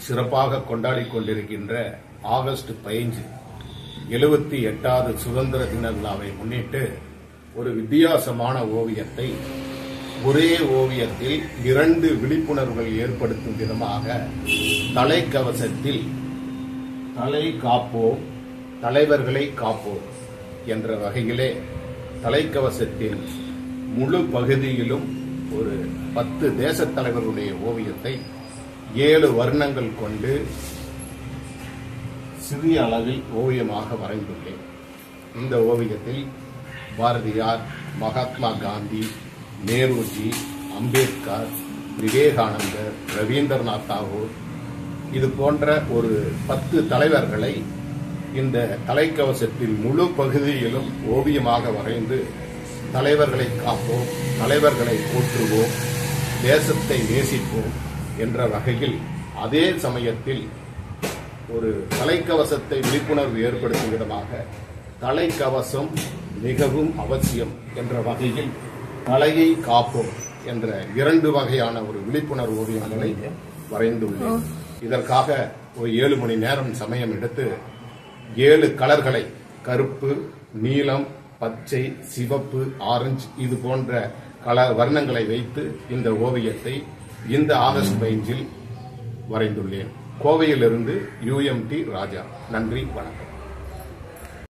சிறப்பாக கொண்டாடி கொண்டிருக்கின்ற ஆகஸ்ட் 15 78வது சுதந்திர தின விழாவை முன்னிட்டு ஒரு வித்தியாசமான ஓவியத்தை ஒரே ஓவியத்தில் 2 விழிப்புணர்வுகள் ஏற்படுத்தும் விதமாக தலைக்கவசத்தில் தலை காப்போம் தலைவர்களை காப்போம் என்ற வகையிலே தலைக்கவசத்தின் முழு பகுதியிலும் ஒரு 10 தேசத் தலைவர்களுடைய ஓவியத்தை 7 வர்ணங்கள் கொண்டு சிறிய அளவில் ஓவியமாக வரைந்துள்ளேன். இந்த ஓவியத்தில் பாரதியார், மகாத்மா காந்தி, நேருஜி, அம்பேத்கர், விவேகானந்தர், ரவீந்திரநாத் தாகூர் இது போன்ற ஒரு 10 தலைவர்களை இந்த தலைக்கவசத்தின் முழு பகுதியிலும் ஓவியமாக வரைந்து தலைவர்களை காப்போம், தலைவர்களை போற்றுவோம், தேசத்தை நேசிப்போம் என்ற வகையில் அதே சமயத்தில் ஒரு தலைக்கவசத்தை விழிப்புணர்வு ஏற்படுத்தும் விதமாக தலைக்கவசம் மிகவும் அவசியம் என்ற வகையில் தலையை காப்போம் என்ற 2 வகையான ஒரு விழிப்புணர்வு ஓவியங்களை வரைந்துள்ளேன். இதற்காக ஒரு 7 மணி நேரம் சமயம் எடுத்து 7 கலர்களை கருப்பு, நீலம், பச்சை, சிவப்பு, ஆரஞ்சு இது போன்ற வர்ணங்களை வைத்து இந்த ஓவியத்தை இந்த ஆகஸ்ட் 15 வரைந்துள்ளேன். கோவையிலிருந்து UMT ராஜா. நன்றி, வணக்கம்.